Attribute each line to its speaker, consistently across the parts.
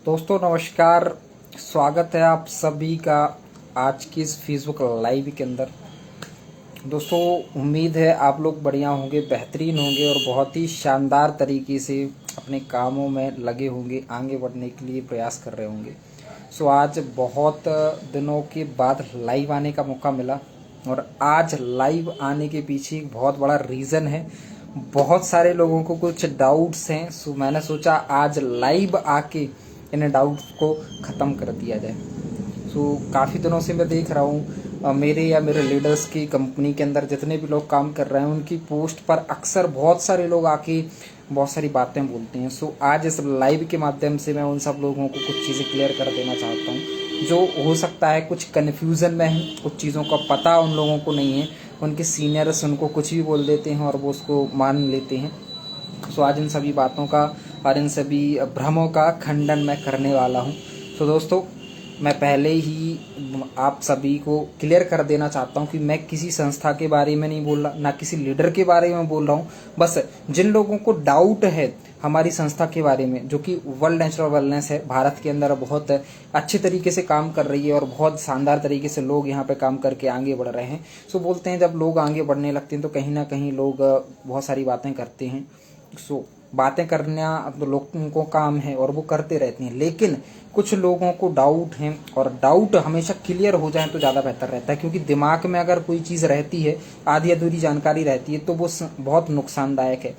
Speaker 1: दोस्तों नमस्कार। स्वागत है आप सभी का आज की इस फेसबुक लाइव के अंदर। दोस्तों उम्मीद है आप लोग बढ़िया होंगे, बेहतरीन होंगे और बहुत ही शानदार तरीके से अपने कामों में लगे होंगे, आगे बढ़ने के लिए प्रयास कर रहे होंगे। आज बहुत दिनों के बाद लाइव आने का मौका मिला और आज लाइव आने के पीछे एक बहुत बड़ा रीज़न है। बहुत सारे लोगों को कुछ डाउट्स हैं, मैंने सोचा आज लाइव आके इन डाउट्स को ख़त्म कर दिया जाए। काफ़ी दिनों से मैं देख रहा हूँ मेरे या मेरे लीडर्स की कंपनी के अंदर जितने भी लोग काम कर रहे हैं उनकी पोस्ट पर अक्सर बहुत सारे लोग आके बहुत सारी बातें बोलते हैं। आज इस लाइव के माध्यम से मैं उन सब लोगों को कुछ चीज़ें क्लियर कर देना चाहता हूँ जो हो सकता है कुछ कन्फ्यूज़न में है, कुछ चीज़ों का पता उन लोगों को नहीं है, उनके सीनियर्स उनको कुछ भी बोल देते हैं और वो उसको मान लेते हैं। आज इन सभी बातों का और इन सभी भ्रमों का खंडन मैं करने वाला हूँ। दोस्तों मैं पहले ही आप सभी को क्लियर कर देना चाहता हूँ कि मैं किसी संस्था के बारे में नहीं बोल रहा, ना किसी लीडर के बारे में बोल रहा हूँ। बस जिन लोगों को डाउट है हमारी संस्था के बारे में, जो कि वर्ल्ड नेचुरल वेलनेस है, भारत के अंदर बहुत अच्छे तरीके से काम कर रही है और बहुत शानदार तरीके से लोग यहाँ पे काम करके आगे बढ़ रहे हैं। बोलते हैं जब लोग आगे बढ़ने लगते हैं तो कहीं ना कहीं लोग बहुत सारी बातें करते हैं। बातें करना तो लोगों को काम है और वो करते रहते हैं, लेकिन कुछ लोगों को डाउट है और डाउट हमेशा क्लियर हो जाए तो ज़्यादा बेहतर रहता है, क्योंकि दिमाग में अगर कोई चीज़ रहती है, आधी अधूरी जानकारी रहती है, तो वो बहुत नुकसानदायक है।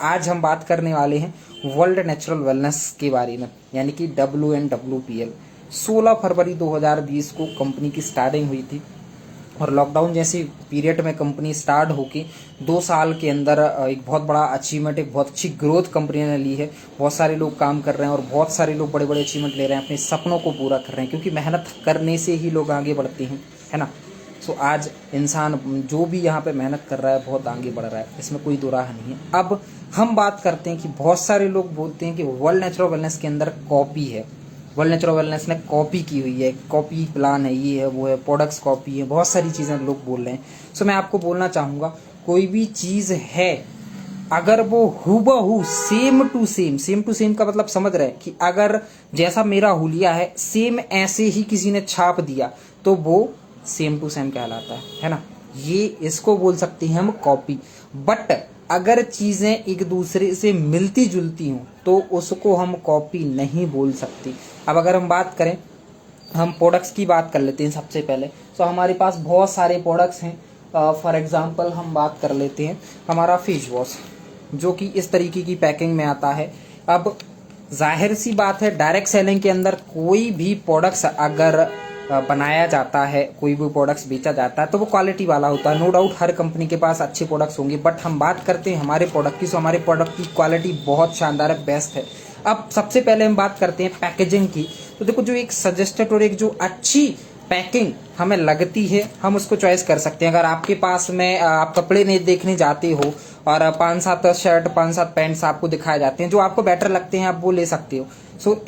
Speaker 1: आज हम बात करने वाले हैं वर्ल्ड नेचुरल वेलनेस के बारे में, यानी कि WNWPL। 16 फरवरी 2020 को कंपनी की स्टार्टिंग हुई थी और लॉकडाउन जैसी पीरियड में कंपनी स्टार्ट होके 2 साल के अंदर एक बहुत बड़ा अचीवमेंट, एक बहुत अच्छी ग्रोथ कंपनी ने ली है। बहुत सारे लोग काम कर रहे हैं और बहुत सारे लोग बड़े बड़े अचीवमेंट ले रहे हैं, अपने सपनों को पूरा कर रहे हैं, क्योंकि मेहनत करने से ही लोग आगे बढ़ते हैं, है ना। आज इंसान जो भी यहाँ पे मेहनत कर रहा है बहुत आगे बढ़ रहा है, इसमें कोई दो राह नहीं है। अब हम बात करते हैं कि बहुत सारे लोग बोलते हैं कि वर्ल्ड नेचुरल वेलनेस के अंदर कॉपी है, वर्ल्ड नेचुरल वेलनेस ने कॉपी की हुई है, कॉपी प्लान है, ये है वो है, प्रोडक्ट्स कॉपी है, बहुत सारी चीज़ें लोग बोल रहे हैं। मैं आपको बोलना चाहूँगा कोई भी चीज़ है अगर वो हूबहू सेम टू सेम का मतलब समझ रहे हैं कि अगर जैसा मेरा हुलिया है सेम ऐसे ही किसी ने छाप दिया तो वो सेम टू सेम कहलाता है ना। ये इसको बोल सकते हैं हम कॉपी। बट अगर चीज़ें एक दूसरे से मिलती जुलती हों तो उसको हम कॉपी नहीं बोल सकते। अब अगर हम बात करें, हम प्रोडक्ट्स की बात कर लेते हैं सबसे पहले। हमारे पास बहुत सारे प्रोडक्ट्स हैं। फॉर एग्जांपल हम बात कर लेते हैं हमारा फेस वॉश, जो कि इस तरीके की पैकिंग में आता है। अब जाहिर सी बात है डायरेक्ट सेलिंग के अंदर कोई भी प्रोडक्ट्स अगर बनाया जाता है, कोई भी प्रोडक्ट्स बेचा जाता है तो वो क्वालिटी वाला होता है। नो डाउट हर कंपनी के पास अच्छे प्रोडक्ट्स होंगे, बट हम बात करते हैं हमारे प्रोडक्ट की, हमारे प्रोडक्ट की क्वालिटी बहुत शानदार है, बेस्ट है। अब सबसे पहले हम बात करते हैं पैकेजिंग की। देखो जो एक सजेस्टेड और एक जो अच्छी पैकिंग हमें लगती है हम उसको चॉइस कर सकते हैं। अगर आपके पास में आप कपड़े नहीं देखने जाते हो और 5-7 शर्ट 5-7 पैंट्स आपको दिखाए जाते हैं, जो आपको बेटर लगते हैं आप वो ले सकते हो।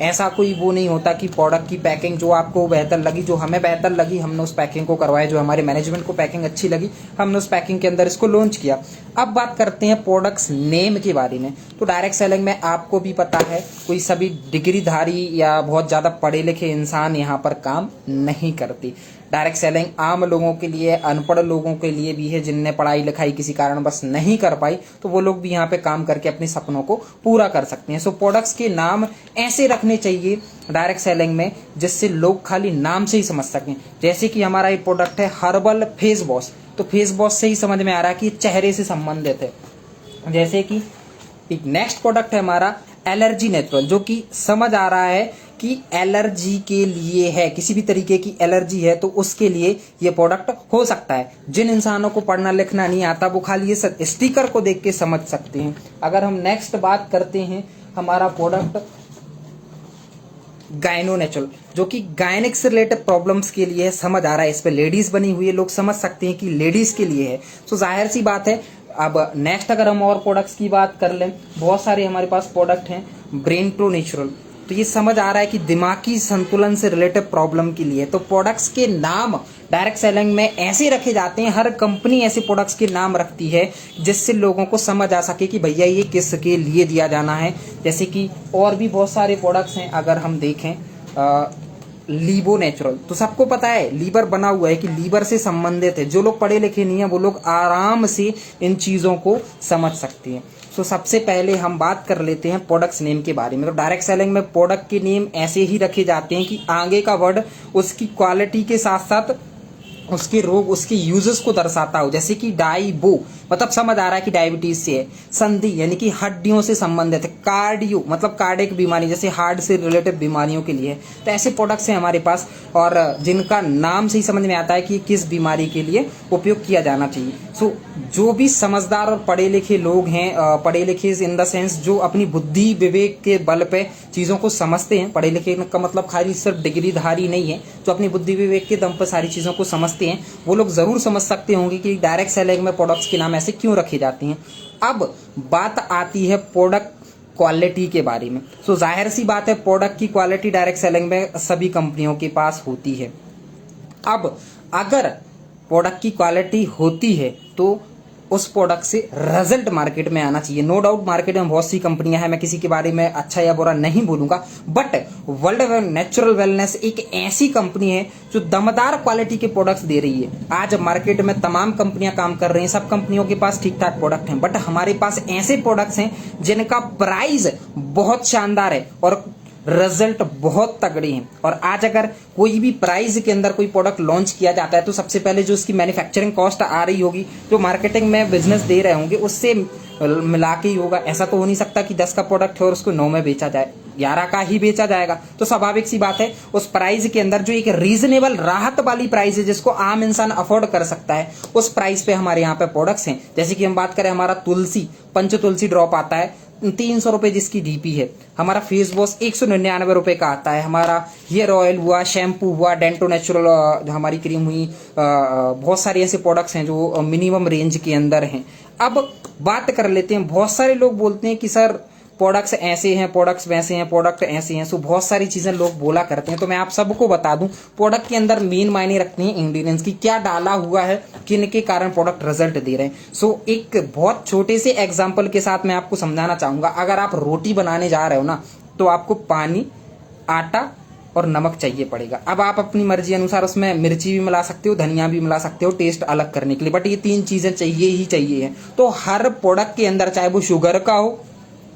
Speaker 1: ऐसा कोई वो नहीं होता कि प्रोडक्ट की पैकिंग जो आपको बेहतर लगी, जो हमें बेहतर लगी हमने उस पैकिंग को करवाया, जो हमारे मैनेजमेंट को पैकिंग अच्छी लगी हमने उस पैकिंग के अंदर इसको लॉन्च किया। अब बात करते हैं प्रोडक्ट्स नेम के बारे में। डायरेक्ट सेलिंग में आपको भी पता है कोई सभी डिग्रीधारी या बहुत ज़्यादा पढ़े लिखे इंसान यहाँ पर काम नहीं करती। डायरेक्ट सेलिंग आम लोगों के लिए, अनपढ़ लोगों के लिए भी है, जिनने पढ़ाई लिखाई किसी कारण बस नहीं कर पाई तो वो लोग भी यहाँ पे काम करके अपने सपनों को पूरा कर सकते हैं। प्रोडक्ट्स के नाम ऐसे रखने चाहिए डायरेक्ट सेलिंग में जिससे लोग खाली नाम से ही समझ सकें। जैसे कि हमारा एक प्रोडक्ट है हर्बल फेस वॉश, तो फेस वॉश से ही समझ में आ रहा है कि चेहरे से संबंधित है। जैसे कि एक नेक्स्ट प्रोडक्ट है हमारा एलर्जी नेचुरल, जो कि समझ आ रहा है कि एलर्जी के लिए है, किसी भी तरीके की एलर्जी है तो उसके लिए ये प्रोडक्ट हो सकता है। जिन इंसानों को पढ़ना लिखना नहीं आता वो खाली ये स्टिकर को देख के समझ सकते हैं। अगर हम नेक्स्ट बात करते हैं हमारा प्रोडक्ट गायनो नेचुरल, जो कि गायनिक से रिलेटेड प्रॉब्लम्स के लिए है, समझ आ रहा है इस पे लेडीज बनी हुई है, लोग समझ सकते हैं कि लेडीज के लिए है। जाहिर सी बात है। अब नेक्स्ट अगर हम और प्रोडक्ट्स की बात कर लें, बहुत सारे हमारे पास प्रोडक्ट हैं। ब्रेन प्रो नेचुरल, तो ये समझ आ रहा है कि दिमागी संतुलन से रिलेटेड प्रॉब्लम के लिए। तो प्रोडक्ट्स के नाम डायरेक्ट सेलिंग में ऐसे रखे जाते हैं, हर कंपनी ऐसे प्रोडक्ट्स के नाम रखती है जिससे लोगों को समझ आ सके कि भैया ये किसके लिए दिया जाना है। जैसे कि और भी बहुत सारे प्रोडक्ट्स हैं, अगर हम देखें लीबो नेचुरल, तो सबको पता है लीवर बना हुआ है कि लीवर से संबंधित है। जो लोग पढ़े लिखे नहीं है वो लोग आराम से इन चीज़ों को समझ सकते हैं। तो सबसे पहले हम बात कर लेते हैं प्रोडक्ट्स नेम के बारे में। तो डायरेक्ट सेलिंग में प्रोडक्ट के नेम ऐसे ही रखे जाते हैं कि आगे का वर्ड उसकी क्वालिटी के साथ साथ उसके रोग, उसके यूजेस को दर्शाता हो। जैसे कि डाइबो मतलब समझ आ रहा है कि डायबिटीज से है। संधि यानी कि हड्डियों से संबंधित है। कार्डियो मतलब कार्डियक बीमारी, जैसे हार्ट से रिलेटेड बीमारियों के लिए। तो ऐसे प्रोडक्ट्स हैं हमारे पास और जिनका नाम से ही समझ में आता है कि किस बीमारी के लिए उपयोग किया जाना चाहिए। सो जो भी समझदार और पढ़े लिखे लोग हैं, पढ़े लिखे इन द सेंस जो अपनी बुद्धि विवेक के बल पे चीज़ों को समझते हैं, पढ़े लिखे का मतलब खाली सिर्फ डिग्रीधारी नहीं है, जो अपनी बुद्धि विवेक के दम पर सारी चीज़ों को समझते हैं, वो लोग जरूर समझ सकते होंगे कि डायरेक्ट सेलिंग में प्रोडक्ट्स के नाम ऐसे क्यों रखे जाते हैं। अब बात आती है प्रोडक्ट क्वालिटी के बारे में। सो जाहिर सी बात है प्रोडक्ट की क्वालिटी डायरेक्ट सेलिंग में सभी कंपनियों के पास होती है। अब अगर प्रोडक्ट की क्वालिटी होती है तो उस प्रोडक्ट से रिजल्ट मार्केट में आना चाहिए। नो डाउट मार्केट में बहुत सी कंपनियां हैं, मैं किसी के बारे में अच्छा या बुरा नहीं बोलूंगा, बट वर्ल्ड नेचुरल वेलनेस एक ऐसी कंपनी है जो दमदार क्वालिटी के प्रोडक्ट्स दे रही है। आज मार्केट में तमाम कंपनियां काम कर रही हैं, सब कंपनियों के पास ठीक ठाक प्रोडक्ट हैं, बट हमारे पास ऐसे प्रोडक्ट्स हैं जिनका प्राइस बहुत शानदार है और रिजल्ट बहुत तगड़े हैं। और आज अगर कोई भी प्राइस के अंदर कोई प्रोडक्ट लॉन्च किया जाता है तो सबसे पहले जो उसकी मैन्युफैक्चरिंग कॉस्ट आ रही होगी, जो मार्केटिंग में बिजनेस दे रहे होंगे, उससे मिला के ही होगा। ऐसा तो हो नहीं सकता कि 10 का प्रोडक्ट है और उसको 9 में बेचा जाए, 11 का ही बेचा जाएगा। तो स्वाभाविक सी बात है उस प्राइस के अंदर जो एक रीजनेबल राहत वाली प्राइस है जिसको आम इंसान अफोर्ड कर सकता है, उस प्राइस पे हमारे यहाँ पे प्रोडक्ट्स हैं। जैसे कि हम बात करें, हमारा तुलसी पंच तुलसी ड्रॉप आता है 300 रुपए जिसकी डीपी है। हमारा फेस वॉश 199 रुपए का आता है। हमारा हेयर ऑयल हुआ, शैम्पू हुआ, डेंटो नेचुरल हमारी क्रीम हुई, बहुत सारे ऐसे प्रोडक्ट्स हैं जो मिनिमम रेंज के अंदर हैं। अब बात कर लेते हैं, बहुत सारे लोग बोलते हैं कि सर प्रोडक्ट्स ऐसे हैं, प्रोडक्ट्स वैसे हैं, प्रोडक्ट ऐसे हैं। सो बहुत सारी चीजें लोग बोला करते हैं, तो मैं आप सबको बता दूं प्रोडक्ट के अंदर मेन मायने रखते हैं इंग्रेडिएंट्स की, क्या डाला हुआ है, किन के कारण प्रोडक्ट रिजल्ट दे रहे हैं। सो एक बहुत छोटे से एग्जाम्पल के साथ मैं आपको समझाना चाहूंगा। अगर आप रोटी बनाने जा रहे हो ना, तो आपको पानी, आटा और नमक चाहिए पड़ेगा। अब आप अपनी मर्जी अनुसार उसमें मिर्ची भी मिला सकते हो, धनिया भी मिला सकते हो टेस्ट अलग करने के लिए, बट ये 3 चीजें चाहिए ही चाहिए है। तो हर प्रोडक्ट के अंदर, चाहे वो शुगर का हो,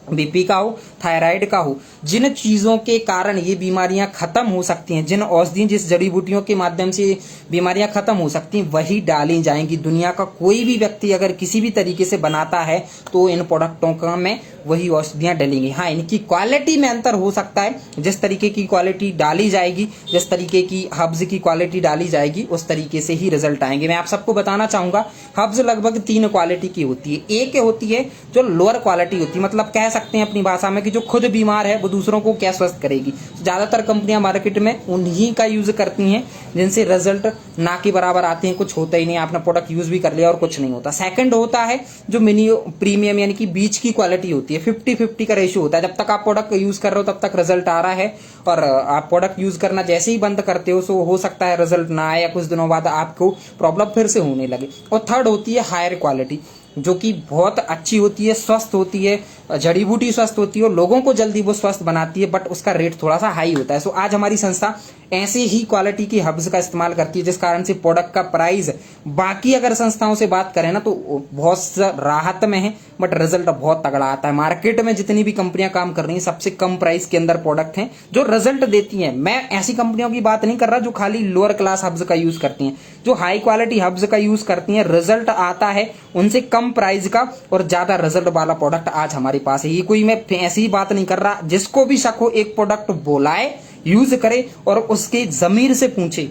Speaker 1: बीपी का हो, थायराइड का हो, जिन चीजों के कारण ये बीमारियां खत्म हो सकती हैं, जिन औषधियों, जिस जड़ी बूटियों के माध्यम से बीमारियां खत्म हो सकती हैं, वही डाली जाएंगी। दुनिया का कोई भी व्यक्ति अगर किसी भी तरीके से बनाता है तो इन प्रोडक्टों का में वही औषधियां डलेंगी। हाँ, इनकी क्वालिटी में अंतर हो सकता है, जिस तरीके की क्वालिटी डाली जाएगी, जिस तरीके की हब्स की क्वालिटी डाली जाएगी, उस तरीके से ही रिजल्ट आएंगे। मैं आप सबको बताना चाहूंगा, हब्स लगभग 3 क्वालिटी की होती है। एक होती है जो लोअर क्वालिटी होती है, मतलब कह सकते हैं अपनी भाषा में कि जो खुद बीमार है वो दूसरों को क्या स्वस्थ करेगी। ज्यादातर कंपनियां मार्केट में उन्हीं का यूज करती हैं जिनसे रिजल्ट ना के बराबर आते हैं, कुछ होता ही नहीं, आपने प्रोडक्ट यूज भी कर लिया और कुछ नहीं होता। सेकंड होता है जो मिनी प्रीमियम यानी कि बीच की क्वालिटी होती है, 50-50 का रेशियो होता है। जब तक आप प्रोडक्ट यूज कर रहे हो तब तक रिजल्ट आ रहा है, और आप प्रोडक्ट यूज करना जैसे ही बंद करते हो सो हो सकता है रिजल्ट ना आए या कुछ दिनों बाद आपको प्रॉब्लम फिर से होने लगे। और थर्ड होती है हायर क्वालिटी, जो कि बहुत अच्छी होती है, स्वस्थ होती है, जड़ी बूटी स्वस्थ होती है और लोगों को जल्दी वो स्वस्थ बनाती है, बट उसका रेट थोड़ा सा हाई होता है। सो आज हमारी संस्था ऐसे ही क्वालिटी की हब्स का इस्तेमाल करती है, जिस कारण से प्रोडक्ट का प्राइस बाकी अगर संस्थाओं से बात करें ना तो बहुत राहत में है, बट रिजल्ट बहुत तगड़ा आता है। मार्केट में जितनी भी कंपनियां काम कर रही हैं, सबसे कम प्राइस के अंदर प्रोडक्ट हैं जो रिजल्ट देती हैं। मैं ऐसी कंपनियों की बात नहीं कर रहा जो खाली लोअर क्लास हब्स का यूज करती हैं, जो हाई क्वालिटी हब्स का यूज करती हैं, रिजल्ट आता है उनसे कम प्राइस का और ज्यादा रिजल्ट वाला प्रोडक्ट आज हमारे पास है। ये कोई मैं ऐसी बात नहीं कर रहा, जिसको भी शक हो एक प्रोडक्ट बोलाए, यूज करे और उसके जमीर से पूछे।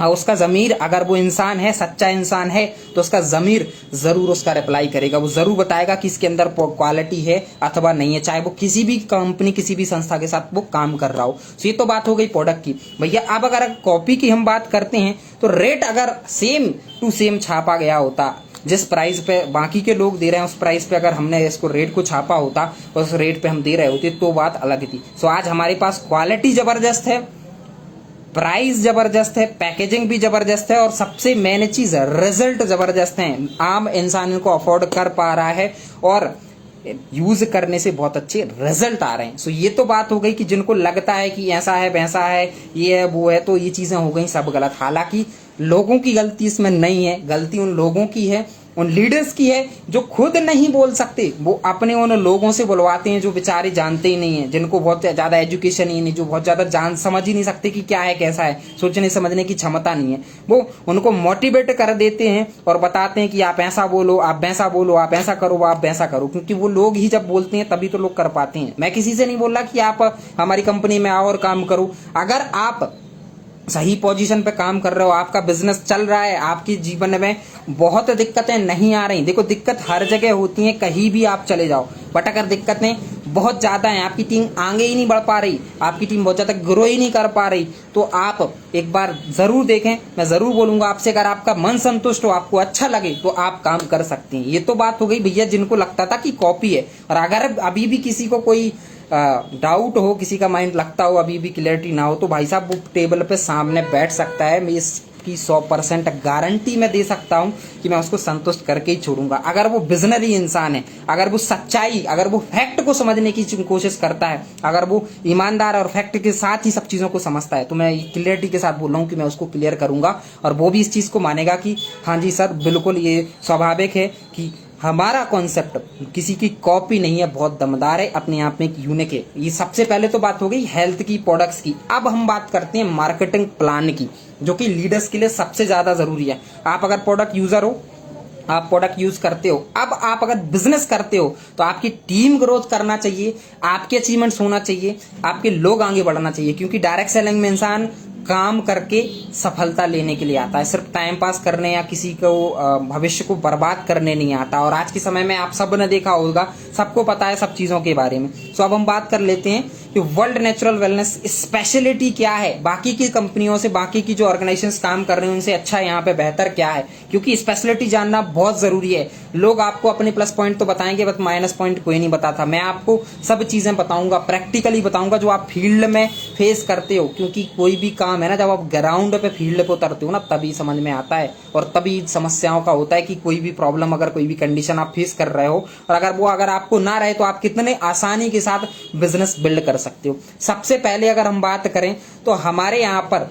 Speaker 1: उसका जमीर, अगर वो इंसान है, सच्चा इंसान है, तो उसका जमीर जरूर उसका रिप्लाई करेगा, वो जरूर बताएगा कि इसके अंदर क्वालिटी है अथवा नहीं है, चाहे वो किसी भी कंपनी, किसी भी संस्था के साथ वो काम कर रहा हो। तो ये तो बात हो गई प्रोडक्ट की। भैया अब अगर कॉपी की हम बात करते हैं तो रेट अगर सेम टू सेम छापा गया होता जिस प्राइस पे बाकी के लोग दे रहे हैं उस प्राइस पे अगर हमने इसको रेट को छापा होता और उस रेट पे हम दे रहे होते तो बात अलग थी। सो आज हमारे पास क्वालिटी जबरदस्त है, प्राइस जबरदस्त है, पैकेजिंग भी जबरदस्त है और सबसे मेन चीज रिजल्ट जबरदस्त है। आम इंसान इनको अफोर्ड कर पा रहा है और यूज करने से बहुत अच्छे रिजल्ट आ रहे हैं। सो ये तो बात हो गई कि जिनको लगता है कि ऐसा है वैसा है ये है वो है, तो ये चीजें हो गई सब गलत। हालांकि लोगों की गलती इसमें नहीं है, गलती उन लोगों की है, उन लीडर्स की है जो खुद नहीं बोल सकते। वो अपने उन लोगों से बुलवाते हैं जो बेचारे जानते ही नहीं है, जिनको बहुत ज्यादा एजुकेशन ही नहीं, जो बहुत ज्यादा जान समझ ही नहीं सकते कि क्या है कैसा है, सोचने समझने की क्षमता नहीं है। वो उनको मोटिवेट कर देते हैं और बताते हैं कि आप ऐसा बोलो, आप वैसा बोलो, आप ऐसा करो, आप वैसा करो, क्योंकि वो लोग ही जब बोलते हैं तभी तो लोग कर पाते हैं। मैं किसी से नहीं बोल रहा कि आप हमारी कंपनी में आओ और काम करो। अगर आप सही पोजीशन पे काम कर रहे हो, आपका बिजनेस चल रहा है, आपके जीवन में बहुत दिक्कतें नहीं आ रही। देखो दिक्कत हर जगह होती है, कहीं भी आप चले जाओ, बट अगर दिक्कतें बहुत ज्यादा हैं, आपकी टीम आगे ही नहीं बढ़ पा रही, आपकी टीम बहुत ज्यादा ग्रो ही नहीं कर पा रही, तो आप एक बार जरूर देखें। मैं जरूर बोलूंगा आपसे, अगर आपका मन संतुष्ट हो, आपको अच्छा लगे तो आप काम कर सकते हैं। ये तो बात हो गई भैया जिनको लगता था कि कॉपी है। और अगर अभी भी किसी को कोई डाउट हो, किसी का माइंड लगता हो अभी भी क्लियरिटी ना हो, तो भाई साहब वो टेबल पे सामने बैठ सकता है। मैं इसकी 100% गारंटी मैं दे सकता हूं कि मैं उसको संतुष्ट करके ही छोड़ूंगा। अगर वो विजनरी इंसान है, अगर वो सच्चाई, अगर वो फैक्ट को समझने की कोशिश करता है, अगर वो ईमानदार और फैक्ट के साथ ही सब चीजों को समझता है, तो मैं क्लियरिटी के साथ बोल रहा हूँ कि मैं उसको क्लियर करूंगा। और वो भी इस चीज को मानेगा कि हाँ जी सर बिल्कुल ये स्वाभाविक है कि हमारा कॉन्सेप्ट किसी की कॉपी नहीं है, बहुत दमदार है, अपने आप में एक यूनिक है। ये सबसे पहले तो बात हो गई हेल्थ की, प्रोडक्ट्स की। अब हम बात करते हैं मार्केटिंग प्लान की, जो कि लीडर्स के लिए सबसे ज्यादा जरूरी है। आप अगर प्रोडक्ट यूजर हो, आप प्रोडक्ट यूज करते हो, अब आप अगर बिजनेस करते हो तो आपकी टीम ग्रोथ करना चाहिए, आपके अचीवमेंट्स होना चाहिए, आपके लोग आगे बढ़ना चाहिए। क्योंकि डायरेक्ट सेलिंग में इंसान काम करके सफलता लेने के लिए आता है, सिर्फ टाइम पास करने या किसी को भविष्य को बर्बाद करने नहीं आता। और आज के समय में आप सब ने देखा होगा, सबको पता है सब चीजों के बारे में। तो अब हम बात कर लेते हैं कि वर्ल्ड नेचुरल वेलनेस स्पेशलिटी क्या है, बाकी की कंपनियों से, बाकी की जो ऑर्गेनाइजेशंस काम कर रहे हैं उनसे अच्छा यहाँ पे बेहतर क्या है, क्योंकि स्पेशलिटी जानना बहुत जरूरी है। लोग आपको अपने प्लस पॉइंट तो बताएंगे, बट माइनस पॉइंट कोई नहीं बताता। मैं आपको सब चीजें बताऊंगा, प्रैक्टिकली बताऊंगा जो आप फील्ड में फेस करते हो। क्योंकि कोई भी काम है ना, जब आप ग्राउंड पे फील्ड पे उतरते हो ना, तभी समझ में आता है और तभी समस्याओं का होता है कि कोई भी प्रॉब्लम, अगर कोई भी कंडीशन आप फेस कर रहे हो और अगर आपको ना रहे तो आप कितने आसानी के साथ बिजनेस बिल्ड कर सकते हो। सबसे पहले अगर हम बात करें तो हमारे यहाँ पर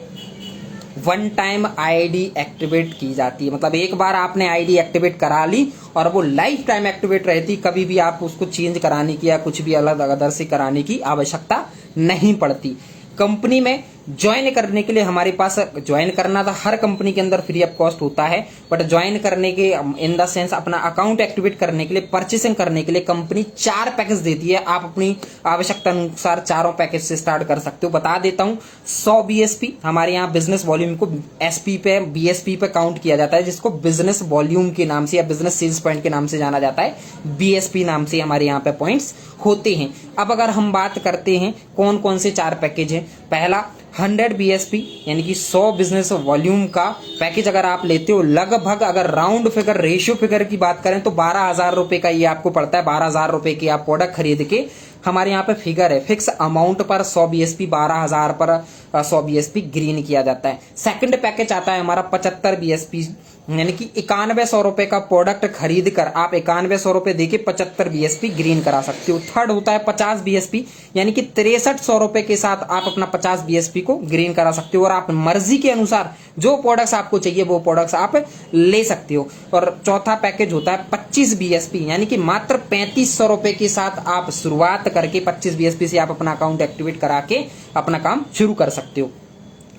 Speaker 1: वन टाइम आईडी एक्टिवेट की जाती है। मतलब एक बार आपने आईडी एक्टिवेट करा ली और वो लाइफ टाइम एक्टिवेट रहती, कभी भी आप उसको चेंज कराने की या कुछ भी अलग अदर से कराने की आवश्यकता नहीं पड़ती। कंपनी में ज्वाइन करने के लिए हमारे पास, ज्वाइन करना तो हर कंपनी के अंदर फ्री ऑफ कॉस्ट होता है, बट ज्वाइन करने के इन द सेंस अपना अकाउंट एक्टिवेट करने के लिए, परचेसिंग करने के लिए कंपनी 4 पैकेज देती है। आप अपनी आवश्यकता अनुसार चारों पैकेज से स्टार्ट कर सकते हो। बता देता हूं, 100 बीएसपी हमारे यहाँ बिजनेस वॉल्यूम को एसपी पे, बीएसपी पे काउंट किया जाता है, जिसको बिजनेस वॉल्यूम के नाम से या बिजनेस सेल्स पॉइंट के नाम से जाना जाता है। बीएसपी नाम से हमारे यहाँ पे पॉइंट्स होते हैं। अब अगर हम बात करते हैं कौन कौन से 4 पैकेज हैं, पहला 100 बीएसपी यानी कि 100 बिजनेस वॉल्यूम का पैकेज अगर आप लेते हो, लगभग अगर राउंड फिगर, रेशियो फिगर की बात करें तो 12,000 रुपए का ये आपको पड़ता है। 12,000 रुपए की आप प्रोडक्ट खरीद के, हमारे यहाँ पे फिगर है फिक्स अमाउंट पर 100 बीएसपी, 12,000 पर 100 बीएसपी ग्रीन किया जाता है। सेकंड पैकेज आता है हमारा 75 बीएसपी यानी कि 9100 रुपए का प्रोडक्ट खरीद कर आप 9100 रुपए देके 75 बीएसपी ग्रीन करा सकते हो। थर्ड होता है 50 बीएसपी यानी कि 6300 रुपए के साथ आप अपना 50 बीएसपी को ग्रीन करा सकते हो और आप मर्जी के अनुसार जो प्रोडक्ट्स आपको चाहिए वो प्रोडक्ट्स आप ले सकते हो। और चौथा पैकेज होता है 25 बीएसपी यानी कि मात्र 3500 रुपए के साथ आप शुरुआत करके 25 बीएसपी से आप अपना अकाउंट एक्टिवेट करा के अपना काम शुरू कर सकते हो।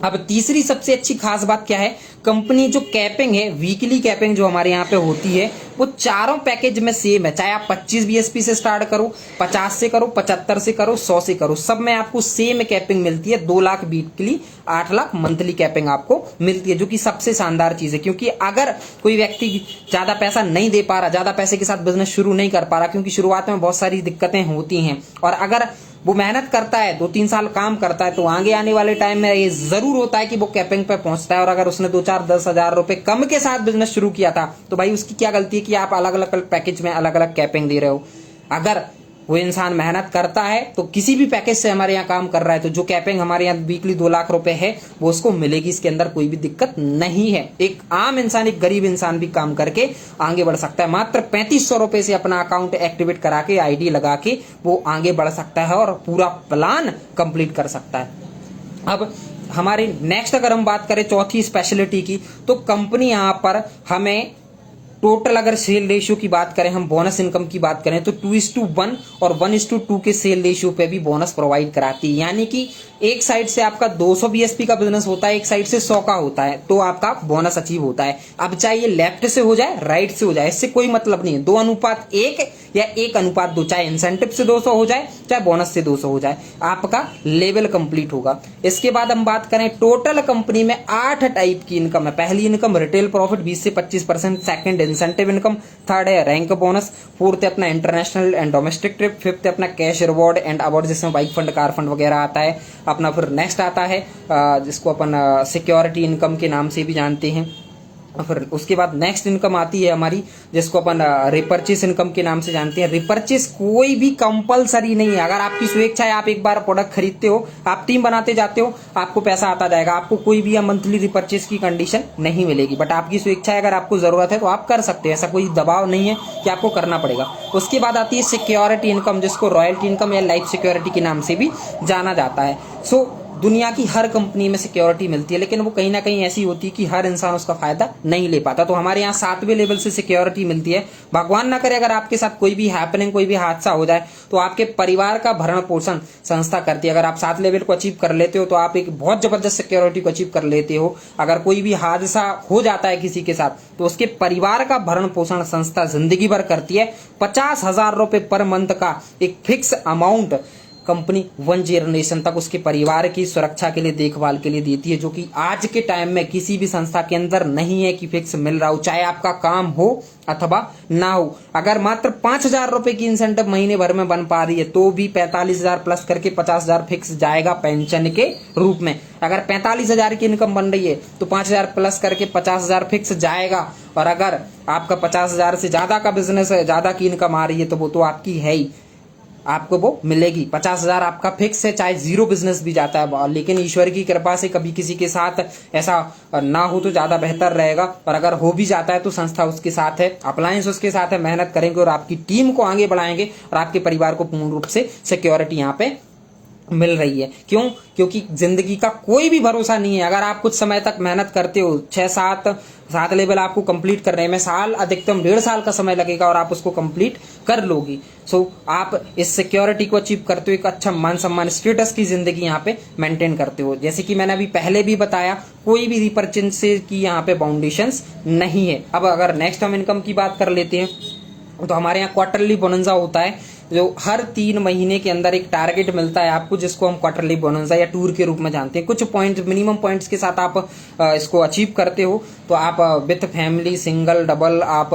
Speaker 1: अब तीसरी सबसे अच्छी खास बात क्या है, कंपनी जो कैपिंग है, वीकली कैपिंग जो हमारे यहाँ पे होती है, वो चारों पैकेज में सेम है। चाहे आप 25 बीएसपी से स्टार्ट करो, 50 से करो, 75 से करो, 100 से करो, सब में आपको सेम कैपिंग मिलती है। 2 lakh weekly, 8 lakh monthly capping आपको मिलती है, जो कि सबसे शानदार चीज है। क्योंकि अगर कोई व्यक्ति ज्यादा पैसा नहीं दे पा रहा, ज्यादा पैसे के साथ बिजनेस शुरू नहीं कर पा रहा, क्योंकि शुरुआत में बहुत सारी दिक्कतें होती हैं, और अगर वो मेहनत करता है, 2-3 साल काम करता है, तो आगे आने वाले टाइम में ये जरूर होता है कि वो कैपिंग पे पहुंचता है। और अगर उसने 2-4-10 हज़ार रुपए कम के साथ बिजनेस शुरू किया था तो भाई उसकी क्या गलती है कि आप अलग अलग पैकेज में अलग अलग कैपिंग दे रहे हो। अगर वो इंसान मेहनत करता है तो किसी भी पैकेज से हमारे यहाँ काम कर रहा है तो जो कैपिंग हमारे यहाँ वीकली 2 लाख रुपए है वो उसको मिलेगी, इसके अंदर कोई भी दिक्कत नहीं है। एक आम इंसान, एक गरीब इंसान भी काम करके आगे बढ़ सकता है। मात्र 3500 रुपए से अपना अकाउंट एक्टिवेट करा के आईडी लगा के वो आगे बढ़ सकता है और पूरा प्लान कंप्लीट कर सकता है। अब हमारी नेक्स्ट अगर हम बात करें चौथी स्पेशलिटी की, तो कंपनी यहाँ पर हमें टोटल अगर सेल रेशियो की बात करें, हम बोनस इनकम की बात करें तो 2:1 और 1:2 के सेल रेशियो पे भी बोनस प्रोवाइड कराती है। यानी कि एक साइड से आपका 200 बीएसपी का बिजनेस होता है, एक साइड से 100 का होता है, तो आपका बोनस अचीव होता है। अब चाहे ये लेफ्ट से हो जाए राइट से हो जाए, इससे कोई मतलब नहीं है। 2:1 या 1:2, चाहे इंसेंटिव से 200 हो जाए चाहे बोनस से 200 हो जाए, आपका लेवल कंप्लीट होगा। इसके बाद हम बात करें टोटल कंपनी में 8 टाइप की इनकम है। पहली इनकम रिटेल प्रॉफिट 20 से 25%, सेकंड इंसेंटिव इनकम, थर्ड है रैंक बोनस, फोर्थ है अपना international and domestic trip, fifth है अपना कैश रिवॉर्ड एंड अवार्ड जिसमें बाइक फंड, कार फंड वगैरह आता है अपना। फिर नेक्स्ट आता है जिसको अपन सिक्योरिटी इनकम के नाम से भी जानते हैं। फिर उसके बाद नेक्स्ट इनकम आती है हमारी जिसको अपन रिपर्चेस इनकम के नाम से जानते हैं। रिपर्चेस कोई भी कंपलसरी नहीं है, अगर आपकी स्वेच्छा है, आप एक बार प्रोडक्ट खरीदते हो, आप टीम बनाते जाते हो, आपको पैसा आता जाएगा, आपको कोई भी मंथली रिपर्चेस की कंडीशन नहीं मिलेगी। बट आपकी स्वेच्छा है, अगर आपको जरूरत है तो आप कर सकते हो, ऐसा कोई दबाव नहीं है कि आपको करना पड़ेगा। उसके बाद आती है सिक्योरिटी इनकम जिसको रॉयल्टी इनकम या लाइफ सिक्योरिटी के नाम से भी जाना जाता है। सो दुनिया की हर कंपनी में सिक्योरिटी मिलती है, लेकिन वो कहीं ना कहीं ऐसी होती है कि हर इंसान उसका फायदा नहीं ले पाता। तो हमारे यहाँ 7वें लेवल से सिक्योरिटी मिलती है। भगवान ना करे अगर आपके साथ कोई भी हैपनिंग, कोई भी हादसा हो जाए तो आपके परिवार का भरण पोषण संस्था करती है। अगर आप 7 लेवल को अचीव कर लेते हो तो आप एक बहुत जबरदस्त सिक्योरिटी को अचीव कर लेते हो। अगर कोई भी हादसा हो जाता है किसी के साथ तो उसके परिवार का भरण पोषण संस्था जिंदगी भर करती है। 50,000 रुपए पर मंथ का एक फिक्स अमाउंट कंपनी 1 जनरेशन तक उसके परिवार की सुरक्षा के लिए, देखभाल के लिए देती है, जो कि आज के टाइम में किसी भी संस्था के अंदर नहीं है कि फिक्स मिल रहा हो, चाहे आपका काम हो अथवा ना हो। अगर मात्र 5,000 रुपए की इंसेंटिव महीने भर में बन पा रही है तो भी 45,000 प्लस करके 50,000 फिक्स जाएगा पेंशन के रूप में। अगर 45,000 की इनकम बन रही है तो 5,000 प्लस करके 50,000 फिक्स जाएगा। और अगर आपका 50,000 से ज्यादा का बिजनेस है, ज्यादा की इनकम आ रही है तो वो तो आपकी है ही, आपको वो मिलेगी। 50,000 आपका फिक्स है, चाहे जीरो बिजनेस भी जाता है। लेकिन ईश्वर की कृपा से कभी किसी के साथ ऐसा ना हो तो ज्यादा बेहतर रहेगा। और अगर हो भी जाता है तो संस्था उसके साथ है, अप्लायंस उसके साथ है, मेहनत करेंगे और आपकी टीम को आगे बढ़ाएंगे और आपके परिवार को पूर्ण रूप से सिक्योरिटी यहाँ पे मिल रही है। क्यों? क्योंकि जिंदगी का कोई भी भरोसा नहीं है। अगर आप कुछ समय तक मेहनत करते हो, 6-7 लेवल आपको कंप्लीट करने में साल, अधिकतम 1.5 साल का समय लगेगा और आप उसको कंप्लीट कर लोगी। सो आप इस सिक्योरिटी को अचीव करते हो, एक अच्छा मान सम्मान स्टेटस की जिंदगी यहाँ पे मेंटेन करते हो। जैसे कि मैंने अभी पहले भी बताया, कोई भी रिपर्चेस की यहाँ पे बाउंडेशंस नहीं है। अब अगर नेक्स्ट हम इनकम की बात कर लेते हैं तो हमारे यहाँ क्वार्टरली बोनंजा होता है, जो हर 3 महीने के अंदर एक टारगेट मिलता है आपको, जिसको हम क्वार्टरली बोनंजा या टूर के रूप में जानते हैं। कुछ पॉइंट, मिनिमम पॉइंट्स के साथ आप इसको अचीव करते हो तो आप विथ फैमिली, सिंगल, डबल आप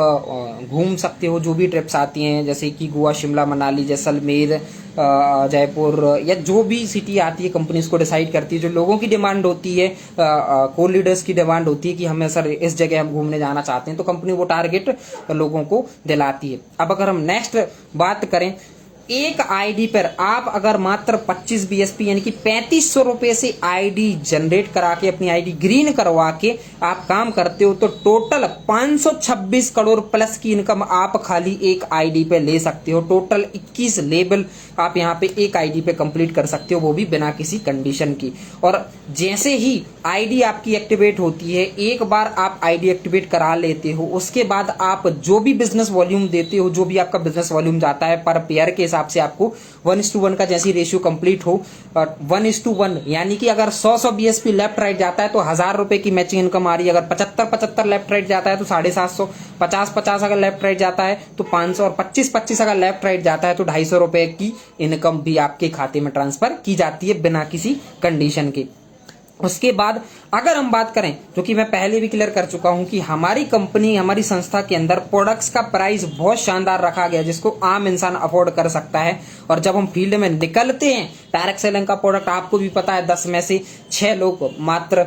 Speaker 1: घूम सकते हो। जो भी ट्रिप्स आती हैं जैसे कि गोवा, शिमला, मनाली, जैसलमेर, जयपुर या जो भी सिटी आती है, कंपनी इसको डिसाइड करती है। जो लोगों की डिमांड होती है, को लीडर्स की डिमांड होती है कि हमें सर इस जगह हम घूमने जाना चाहते हैं, तो कंपनी वो टारगेट लोगों को दिलाती है। अब अगर हम नेक्स्ट बात करें, एक आईडी पर आप अगर मात्र 25 बीएसपी यानी कि 3500 रुपए से आईडी जनरेट करा के, अपनी आईडी ग्रीन करवा के आप काम करते हो तो टोटल 526 करोड़ प्लस की इनकम आप खाली एक आईडी पे ले सकते हो। टोटल 21 लेवल आप यहाँ पे एक आईडी पे कंप्लीट कर सकते हो, वो भी बिना किसी कंडीशन की। और जैसे ही आईडी आपकी एक्टिवेट होती है, एक बार आप आईडी एक्टिवेट करा लेते हो, उसके बाद आप जो भी बिजनेस वॉल्यूम देते हो, जो भी आपका बिजनेस वॉल्यूम जाता है पर पेयर के हिसाब से आपको 1:1 का जैसी रेशियो कंप्लीट हो, 1:1 यानी कि अगर 100 बीएसपी लेफ्ट राइट जाता है तो 1,000 रुपए की मैचिंग इनकम आ रही है। अगर 75 लेफ्ट राइट जाता है तो 750, 50 अगर लेफ्ट राइट जाता है तो 500 और 25 अगर लेफ्ट राइट जाता है तो 250 रुपए की इनकम भी आपके खाते में ट्रांसफर की जाती है बिना किसी कंडीशन के। उसके बाद अगर हम बात करें, जो कि मैं पहले भी क्लियर कर चुका हूं कि हमारी कंपनी, हमारी संस्था के अंदर प्रोडक्ट्स का प्राइस बहुत शानदार रखा गया जिसको आम इंसान अफोर्ड कर सकता है। और जब हम फील्ड में निकलते हैं, डायरेक्ट सेलिंग का प्रोडक्ट आपको भी पता है 10 में से 6 लोग मात्र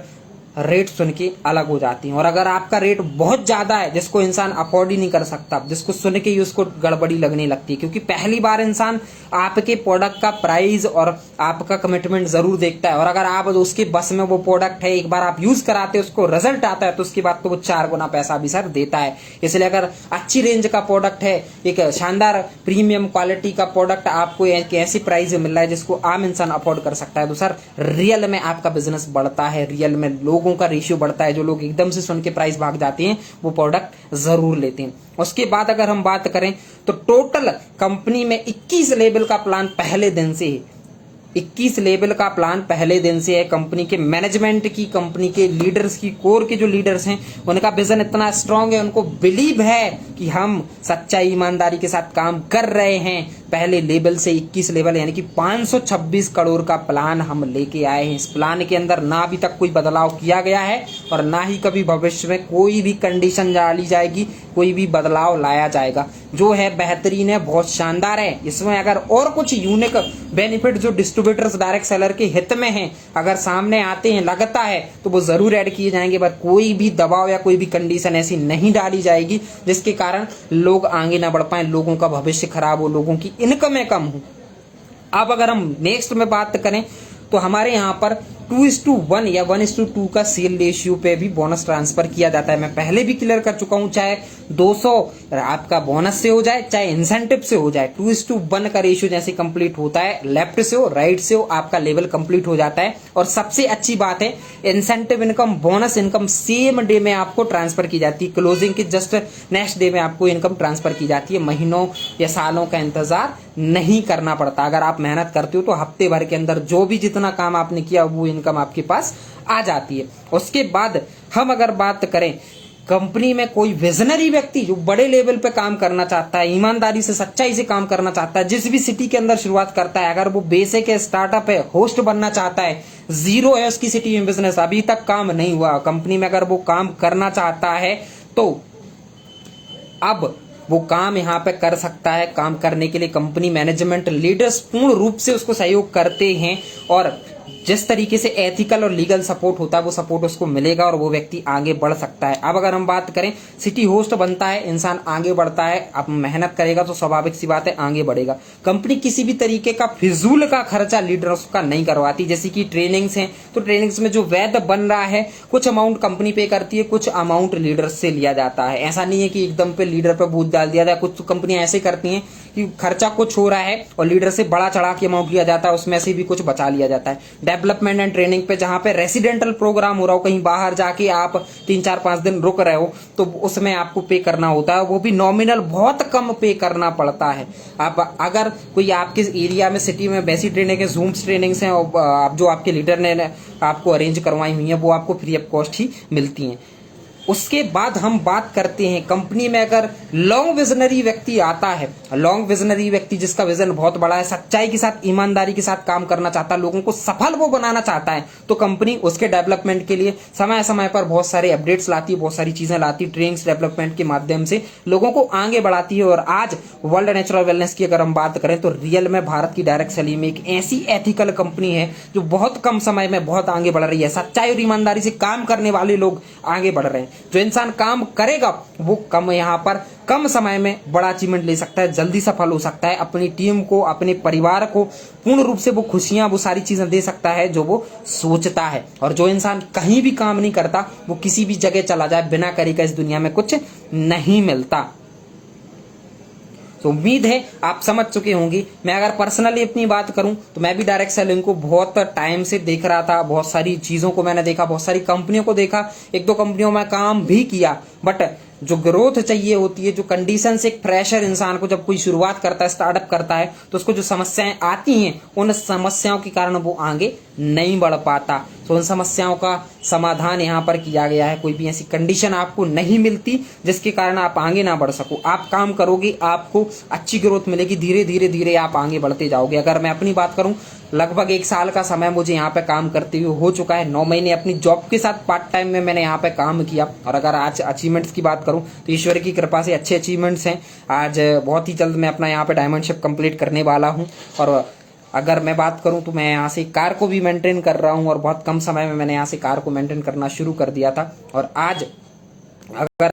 Speaker 1: रेट सुन के अलग हो जाती हैं। और अगर आपका रेट बहुत ज्यादा है जिसको इंसान अफोर्ड ही नहीं कर सकता, जिसको सुन के ही उसको गड़बड़ी लगने लगती है, क्योंकि पहली बार इंसान आपके प्रोडक्ट का प्राइस और आपका कमिटमेंट जरूर देखता है। और अगर आप उसके बस में वो प्रोडक्ट है, एक बार आप यूज कराते हैं, उसको रिजल्ट आता है, तो उसके बाद तो वो 4 गुना पैसा भी सर देता है। इसलिए अगर अच्छी रेंज का प्रोडक्ट है, एक शानदार प्रीमियम क्वालिटी का प्रोडक्ट आपको एक ऐसी प्राइस में मिल रहा है जिसको आम इंसान अफोर्ड कर सकता है, तो सर रियल में आपका बिजनेस बढ़ता है, रियल में लोगों का रेशियो बढ़ता है। जो लोग एकदम से सुन के प्राइस भाग जाते हैं वो प्रोडक्ट जरूर लेते हैं। उसके बाद अगर हम बात करें तो टोटल कंपनी में 21 लेवल का प्लान पहले दिन से है। 21 लेवल का प्लान पहले दिन से है। कंपनी के मैनेजमेंट की, कंपनी के लीडर्स की, कोर के जो लीडर्स हैं उनका विजन इतना स्ट्रांग है, उनको बिलीव है कि हम सच्चाई ईमानदारी के साथ काम कर रहे हैं। पहले लेवल से 21 लेवल यानी कि 526 करोड़ का प्लान हम लेके आए हैं। इस प्लान के अंदर ना अभी तक कोई बदलाव किया गया है और ना ही कभी भविष्य में कोई भी कंडीशन डाली जाएगी, कोई भी बदलाव लाया जाएगा। जो है बेहतरीन है, बहुत शानदार है। इसमें अगर और कुछ यूनिक बेनिफिट जो डिस्ट्रीब्यूटर्स डायरेक्ट सेलर के हित में हैं अगर सामने आते हैं, लगता है, तो वो जरूर ऐड किए जाएंगे। बट कोई भी दबाव या कोई भी कंडीशन ऐसी नहीं डाली जाएगी जिसके कारण लोग आगे ना बढ़ पाए, लोगों का भविष्य खराब हो, लोगों की इनकम कम हो। अब अगर हम नेक्स्ट में बात करें तो हमारे यहाँ पर 2:1 या 1:2 का सेल रेशियो पे भी बोनस ट्रांसफर किया जाता है। मैं पहले भी क्लियर कर चुका हूं, चाहे 200 आपका बोनस से हो जाए, चाहे इंसेंटिव से हो जाए, 2:1 का रेशियो जैसे कंप्लीट होता है, लेफ्ट से हो राइट से हो, आपका लेवल कंप्लीट हो जाता है। और सबसे अच्छी बात है, incentive income, bonus income same day में आपको ट्रांसफर की जाती है। क्लोजिंग के जस्ट नेक्स्ट डे में आपको इनकम ट्रांसफर की जाती है। महीनों या सालों का इंतजार नहीं करना पड़ता। अगर आप मेहनत करते हो तो हफ्ते भर के अंदर जो भी जितना काम आपने किया वो इनकम आपके पास आ जाती है। उसके बाद हम अगर बात करें, कंपनी में कोई विजनरी व्यक्ति जो बड़े लेवल पे काम करना चाहता है, ईमानदारी से, सच्चाई से काम करना चाहता है, जिस भी सिटी के अंदर शुरुआत करता है, अगर वो बेसिक है, स्टार्टअप है, होस्ट बनना चाहता है, जीरो है उसकी सिटी में बिजनेस, अभी तक काम नहीं हुआ कंपनी में, अगर वो काम करना चाहता है तो अब वो काम यहाँ पे कर सकता है। काम करने के लिए कंपनी मैनेजमेंट लीडर्स पूर्ण रूप से उसको सहयोग करते हैं और जिस तरीके से एथिकल और लीगल सपोर्ट होता है वो सपोर्ट उसको मिलेगा और वो व्यक्ति आगे बढ़ सकता है। अब अगर हम बात करें, सिटी होस्ट बनता है, इंसान आगे बढ़ता है, अब मेहनत करेगा तो स्वाभाविक सी बात है आगे बढ़ेगा। कंपनी किसी भी तरीके का फिजूल का खर्चा लीडर्स का नहीं करवाती। जैसे कि ट्रेनिंग्स हैं तो ट्रेनिंग्स में जो वैध बन रहा है, कुछ अमाउंट कंपनी पे करती है, कुछ अमाउंट लीडर्स से लिया जाता है। ऐसा नहीं है कि एकदम पे लीडर पे बोझ डाल दिया जाए। कुछ कंपनियां ऐसे करती हैं कि खर्चा कुछ हो रहा है और लीडर से बड़ा चढ़ा के अमाउंट लिया जाता है, उसमें से भी कुछ बचा लिया जाता है। डेवलपमेंट एंड ट्रेनिंग पे जहां पे रेसिडेंटल प्रोग्राम हो रहा हो, कहीं बाहर जाके आप 3-4-5 दिन रुक रहे हो तो उसमें आपको पे करना होता है, वो भी नॉमिनल बहुत कम पे करना पड़ता है। आप अगर कोई आपके एरिया में, सिटी में वैसी ट्रेनिंग है, जूम्स ट्रेनिंग्स हैं और जो आपके लीडर ने आपको अरेंज करवाई हुई है वो आपको फ्री ऑफ कॉस्ट ही मिलती हैं। उसके बाद हम बात करते हैं, कंपनी में अगर लॉन्ग विजनरी व्यक्ति आता है, लॉन्ग विजनरी व्यक्ति जिसका विजन बहुत बड़ा है, सच्चाई के साथ, ईमानदारी के साथ काम करना चाहता है, लोगों को सफल वो बनाना चाहता है, तो कंपनी उसके डेवलपमेंट के लिए समय समय पर बहुत सारे अपडेट्स लाती है, बहुत सारी चीजें लाती है, ट्रेनिंग्स डेवलपमेंट के माध्यम से लोगों को आगे बढ़ाती है। और आज वर्ल्ड नेचुरल वेलनेस की अगर हम बात करें तो रियल में भारत की डायरेक्ट सेलिंग में एक ऐसी एथिकल कंपनी है जो बहुत कम समय में बहुत आगे बढ़ रही है। सच्चाई और ईमानदारी से काम करने वाले लोग आगे बढ़ रहे हैं। जो इंसान काम करेगा वो यहाँ पर कम समय में बड़ा अचीवमेंट ले सकता है, जल्दी सफल हो सकता है, अपनी टीम को, अपने परिवार को पूर्ण रूप से वो खुशियां, वो सारी चीजें दे सकता है जो वो सोचता है। और जो इंसान कहीं भी काम नहीं करता, वो किसी भी जगह चला जाए, बिना करे का इस दुनिया में कुछ नहीं मिलता। तो उम्मीद है आप समझ चुके होंगे। मैं अगर पर्सनली अपनी बात करूं तो मैं भी डायरेक्ट सेलिंग को बहुत टाइम से देख रहा था, बहुत सारी चीजों को मैंने देखा, बहुत सारी कंपनियों को देखा, 1-2 कंपनियों में काम भी किया। बट जो ग्रोथ चाहिए होती है, जो कंडीशन से, एक प्रेशर इंसान को जब कोई शुरुआत करता है, स्टार्टअप करता है, तो उसको जो समस्याएं आती हैं उन समस्याओं के कारण वो आगे नहीं बढ़ पाता। तो उन समस्याओं का समाधान यहाँ पर किया गया है। कोई भी ऐसी कंडीशन आपको नहीं मिलती जिसके कारण आप आगे ना बढ़ सको। आप काम करोगे, आपको अच्छी ग्रोथ मिलेगी, धीरे धीरे धीरे आप आगे बढ़ते जाओगे। अगर मैं अपनी बात करूं, लगभग 1 साल का समय मुझे यहाँ पे काम करते हुए हो चुका है। 9 महीने अपनी जॉब के साथ पार्ट टाइम में मैंने यहाँ पे काम किया। और अगर आज अचीवमेंट्स की बात करूँ तो ईश्वर की कृपा से अच्छे अचीवमेंट्स हैं। आज बहुत ही जल्द मैं अपना यहाँ पे डायमंडशिप कंप्लीट करने वाला हूँ। और अगर मैं बात करूं तो मैं यहाँ से कार को भी मेंटेन कर रहा हूं, और बहुत कम समय में मैंने यहाँ से कार को मेंटेन करना शुरू कर दिया था। और आज अगर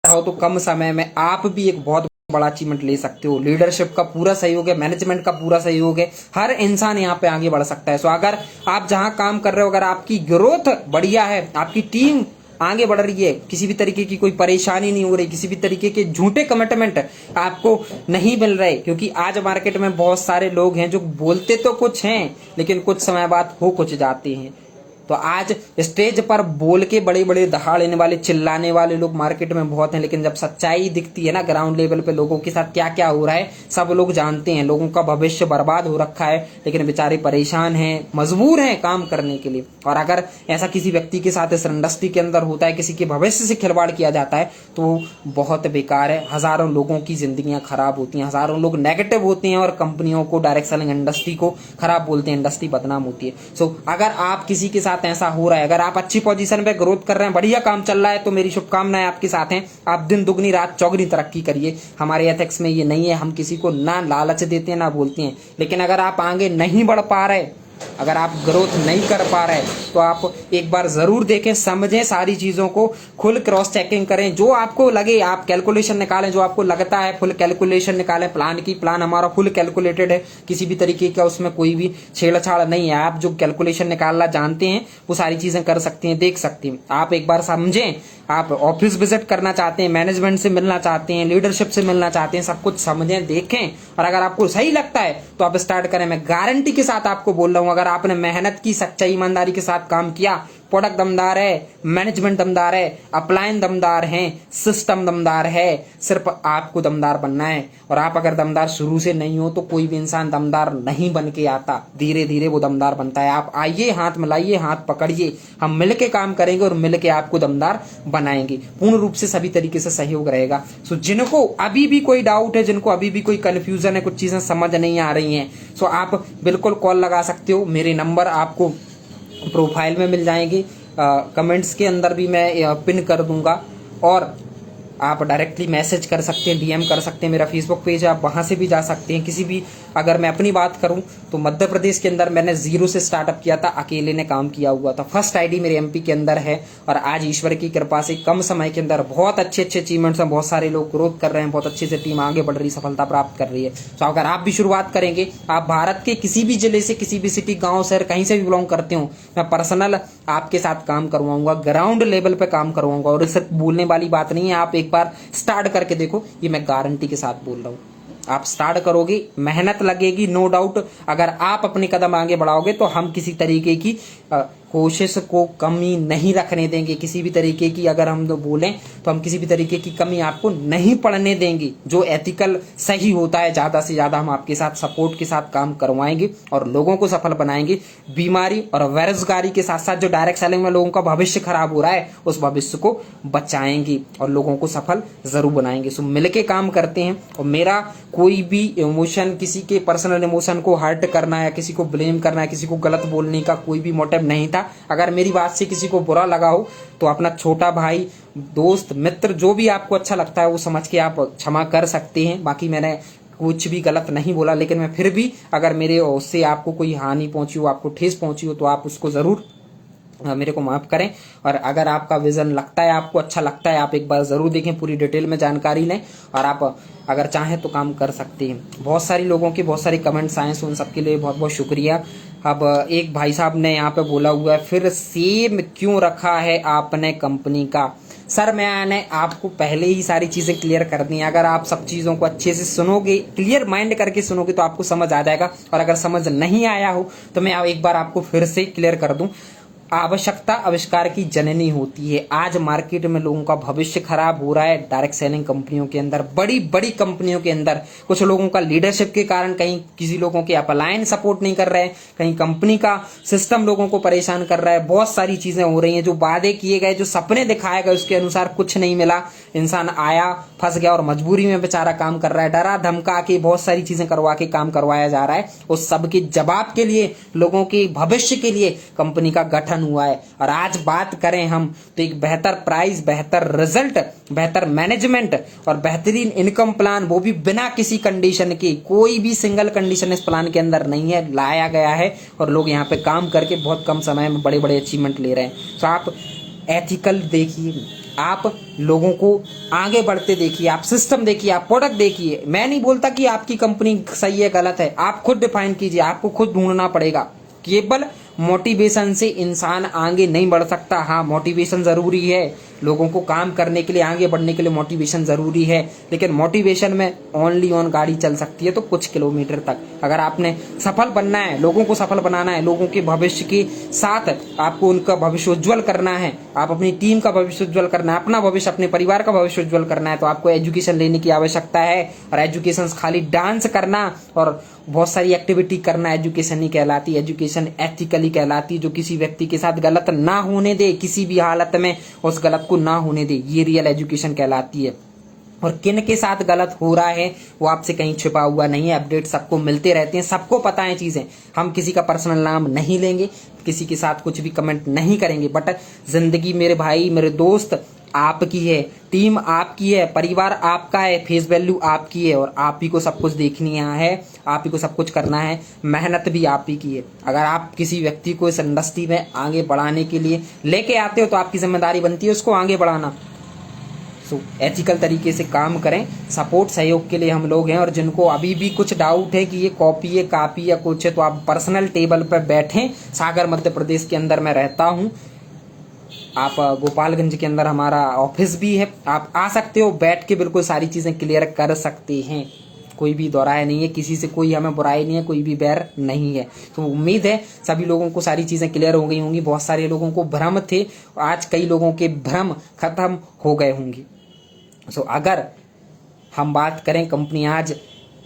Speaker 1: हो तो कम समय में आप भी एक बहुत बड़ा अचीवमेंट ले सकते हो। लीडरशिप का पूरा सहयोग है, मैनेजमेंट का पूरा सहयोग है, हर इंसान यहाँ पे आगे बढ़ सकता है। सो अगर आप जहां काम कर रहे हो, अगर आपकी ग्रोथ बढ़िया है, आपकी टीम आगे बढ़ रही है, किसी भी तरीके की कोई परेशानी नहीं हो रही, किसी भी तरीके के झूठे कमिटमेंट आपको नहीं मिल रहे, क्योंकि आज मार्केट में बहुत सारे लोग हैं जो बोलते तो कुछ हैं लेकिन कुछ समय बाद हो कुछ जाते हैं। तो आज स्टेज पर बोल के बड़े बड़े दहाड़ने वाले, चिल्लाने वाले लोग मार्केट में बहुत हैं, लेकिन जब सच्चाई दिखती है ना, ग्राउंड लेवल पे लोगों के साथ क्या क्या हो रहा है सब लोग जानते हैं। लोगों का भविष्य बर्बाद हो रखा है, लेकिन बेचारे परेशान हैं, मजबूर हैं काम करने के लिए। और अगर ऐसा किसी व्यक्ति के साथ इस इंडस्ट्री के अंदर होता है, किसी के भविष्य से खिलवाड़ किया जाता है, तो बहुत बेकार है। हजारों लोगों की जिंदगियां खराब होती हैं, हजारों लोग नेगेटिव होते हैं और कंपनियों को, डायरेक्ट सेलिंग इंडस्ट्री को खराब बोलते हैं, इंडस्ट्री बदनाम होती है। सो अगर आप किसी के साथ ऐसा हो रहा है, अगर आप अच्छी पोजीशन पे ग्रोथ कर रहे हैं, बढ़िया काम चल रहा है, तो मेरी शुभकामनाएं आपके साथ हैं। आप दिन दुगनी रात चौगनी तरक्की करिए। हमारे एथिक्स में ये नहीं है, हम किसी को ना लालच देते हैं ना बोलते हैं। लेकिन अगर आप आगे नहीं बढ़ पा रहे, अगर आप ग्रोथ नहीं कर पा रहे, तो आप एक बार जरूर देखें, समझें सारी चीजों को, खुल क्रॉस चेकिंग करें। जो आपको लगे आप कैलकुलेशन निकालें, जो आपको लगता है फुल कैलकुलेशन निकालें। प्लान हमारा फुल कैलकुलेटेड है, किसी भी तरीके का उसमें कोई भी छेड़छाड़ नहीं है। आप जो कैलकुलेशन निकालना जानते हैं वो सारी चीजें कर सकती हैं, देख सकती हैं। आप एक बार समझें, आप ऑफिस विजिट करना चाहते हैं, मैनेजमेंट से मिलना चाहते हैं, लीडरशिप से मिलना चाहते हैं, सब कुछ समझें, देखें, और अगर आपको सही लगता है तो आप स्टार्ट करें। मैं गारंटी के साथ आपको बोल रहा हूं, अगर आपने मेहनत की, सच्चाई ईमानदारी के साथ काम किया, प्रोडक्ट दमदार है, मैनेजमेंट दमदार है, अपलाइन दमदार है, सिस्टम दमदार है, सिर्फ आपको दमदार बनना है। और आप अगर दमदार शुरू से नहीं हो तो कोई भी इंसान दमदार नहीं बन के आता, धीरे धीरे वो दमदार बनता है। आप आइए, हाथ मिलाइए, हाथ पकड़िए, हम मिलके काम करेंगे और मिलके आपको दमदार बनाएंगे। पूर्ण रूप से सभी तरीके से सहयोग रहेगा। सो जिनको अभी भी कोई डाउट है, जिनको अभी भी कोई कंफ्यूजन है, कुछ चीजें समझ नहीं आ रही हैं, सो आप बिल्कुल कॉल लगा सकते हो। मेरे नंबर आपको प्रोफाइल में मिल जाएंगे, कमेंट्स के अंदर भी मैं पिन कर दूंगा, और आप डायरेक्टली मैसेज कर सकते हैं, डीएम कर सकते हैं। मेरा फेसबुक पेज है, आप वहां से भी जा सकते हैं। किसी भी, अगर मैं अपनी बात करूं तो मध्य प्रदेश के अंदर मैंने 0 से स्टार्टअप किया था, अकेले ने काम किया हुआ था। फर्स्ट आईडी मेरे एमपी के अंदर है, और आज ईश्वर की कृपा से कम समय के अंदर बहुत अच्छे अच्छे अचीवमेंट्स हैं, बहुत सारे लोग ग्रोथ कर रहे हैं, बहुत अच्छे से टीम आगे बढ़ रही, सफलता प्राप्त कर रही है। तो अगर आप भी शुरुआत करेंगे, आप भारत के किसी भी जिले से, किसी भी सिटी, गाँव, शहर, कहीं से भी बिलोंग करते हो, मैं पर्सनल आपके साथ काम करवाऊंगा, ग्राउंड लेवल पे काम करवाऊंगा। और सिर्फ बोलने वाली बात नहीं है, आप एक बार स्टार्ट करके देखो, ये मैं गारंटी के साथ बोल रहा हूं। आप स्टार्ट करोगे, मेहनत लगेगी, नो डाउट। अगर आप अपने कदम आगे बढ़ाओगे तो हम किसी तरीके की कोशिश को कमी नहीं रखने देंगे। किसी भी तरीके की, अगर हम तो बोलें तो हम किसी भी तरीके की कमी आपको नहीं पड़ने देंगे। जो एथिकल सही होता है, ज्यादा से ज्यादा हम आपके साथ सपोर्ट के साथ काम करवाएंगे और लोगों को सफल बनाएंगे। बीमारी और बेरोजगारी के साथ साथ जो डायरेक्ट सेलिंग में लोगों का भविष्य खराब हो रहा है, उस भविष्य को बचाएंगे और लोगों को सफल जरूर बनाएंगे। सो मिलके काम करते हैं। और मेरा कोई भी इमोशन, किसी के पर्सनल इमोशन को हर्ट करना या किसी को ब्लेम करना या किसी को गलत बोलने का कोई भी मोटिव नहीं था। अगर मेरी बात से किसी को बुरा लगा हो तो अपना छोटा भाई, दोस्त, मित्र, जो भी आपको अच्छा लगता है वो समझ के आप क्षमा कर सकते हैं। बाकी मैंने कुछ भी गलत नहीं बोला, लेकिन मैं फिर भी, अगर मेरे उससे आपको कोई हानि पहुंची हो, आपको ठेस पहुंची हो, तो आप उसको जरूर मेरे को माफ करें। और अगर आपका विजन लगता है, आपको अच्छा लगता है, आप एक बार जरूर देखें, पूरी डिटेल में जानकारी लें, और आप अगर चाहें तो काम कर सकते हैं। बहुत सारी लोगों के बहुत सारे कमेंट्स आए, उन सबके लिए बहुत बहुत शुक्रिया। अब एक भाई साहब ने यहाँ पे बोला हुआ है, फिर सेम क्यों रखा है आपने कंपनी का? सर, मैंने आपको पहले ही सारी चीजें क्लियर कर दी हैं। अगर आप सब चीजों को अच्छे से सुनोगे, क्लियर माइंड करके सुनोगे, तो आपको समझ आ जाएगा। और अगर समझ नहीं आया हो तो मैं एक बार आपको फिर से क्लियर कर दूं। आवश्यकता आविष्कार की जननी होती है। आज मार्केट में लोगों का भविष्य खराब हो रहा है डायरेक्ट सेलिंग कंपनियों के अंदर, बड़ी बड़ी कंपनियों के अंदर। कुछ लोगों का लीडरशिप के कारण, कहीं किसी लोगों के अपलाइन सपोर्ट नहीं कर रहे हैं, कहीं कंपनी का सिस्टम लोगों को परेशान कर रहा है। बहुत सारी चीजें हो रही हैं। जो वादे किए गए, जो सपने दिखाए गए, उसके अनुसार कुछ नहीं मिला। इंसान आया, फंस गया और मजबूरी में बेचारा काम कर रहा है। डरा धमका के बहुत सारी चीजें करवा के काम करवाया जा रहा है। उस सब के जवाब के लिए, लोगों के भविष्य के लिए कंपनी का गठन हुआ है। और आज बात करें हम तो एक बेहतर प्राइस, बेहतर रिजल्ट, बेहतर मैनेजमेंट और बेहतरीन इनकम प्लान, वो भी बिना किसी कंडीशन के, कोई भी सिंगल कंडीशन इस प्लान के अंदर नहीं है, लाया गया है। और लोग यहाँ पे काम करके बहुत कम समय में बड़े बड़े अचीवमेंट ले रहे हैं। तो आप एथिकल देखिए, आप लोगों को आगे बढ़ते देखिए, आप सिस्टम देखिए, आप प्रोडक्ट देखिए। मैं नहीं बोलता कि आपकी कंपनी सही है गलत है, आप खुद डिफाइन कीजिए, आपको खुद ढूंढना पड़ेगा। केवल मोटिवेशन से इंसान आगे नहीं बढ़ सकता। हाँ, मोटिवेशन जरूरी है, लोगों को काम करने के लिए, आगे बढ़ने के लिए मोटिवेशन जरूरी है, लेकिन मोटिवेशन में ओनली ऑन गाड़ी चल सकती है तो कुछ किलोमीटर तक। अगर आपने सफल बनना है, लोगों को सफल बनाना है, लोगों के भविष्य के साथ आपको उनका भविष्य उज्ज्वल करना है, आप अपनी टीम का भविष्य उज्ज्वल करना है, अपना भविष्य, अपने परिवार का भविष्य उज्ज्वल करना है, तो आपको एजुकेशन लेने की आवश्यकता है। और एजुकेशन खाली डांस करना और बहुत सारी एक्टिविटी करना एजुकेशन नहीं कहलाती। एजुकेशन एथिकली कहलाती, जो किसी व्यक्ति के साथ गलत ना होने दे, किसी भी हालत में उस गलत को ना होने दे, ये रियल एजुकेशन कहलाती है। और किन के साथ गलत हो रहा है वो आपसे कहीं छिपा हुआ नहीं है। अपडेट सबको मिलते रहते हैं, सबको पता है चीजें। हम किसी का पर्सनल नाम नहीं लेंगे, किसी के साथ कुछ भी कमेंट नहीं करेंगे, बट जिंदगी मेरे भाई, मेरे दोस्त आपकी है, टीम आपकी है, परिवार आपका है, फेस वैल्यू आपकी है और आप ही को सब कुछ देखनी है, आप ही को सब कुछ करना है। मेहनत भी आप ही की है। अगर आप किसी व्यक्ति को इस इंडस्ट्री में आगे बढ़ाने के लिए लेके आते हो तो आपकी जिम्मेदारी बनती है उसको आगे बढ़ाना। सो एथिकल तरीके से काम करें। सपोर्ट सहयोग के लिए हम लोग हैं। और जिनको अभी भी कुछ डाउट है कि ये कॉपी है, कापी या कुछ है, तो आप पर्सनल टेबल पर बैठें। सागर मध्य प्रदेश के अंदर मैं रहता हूँ। आप गोपालगंज के अंदर हमारा ऑफिस भी है, आप आ सकते हो, बैठ के बिल्कुल सारी चीजें क्लियर कर सकते हैं। कोई भी दोराय नहीं है, किसी से कोई हमें बुराई नहीं है, कोई भी बैर नहीं है। तो उम्मीद है सभी लोगों को सारी चीजें क्लियर हो गई होंगी। बहुत सारे लोगों को भ्रम थे, आज कई लोगों के भ्रम खत्म हो गए होंगे। सो अगर हम बात करें, कंपनी आज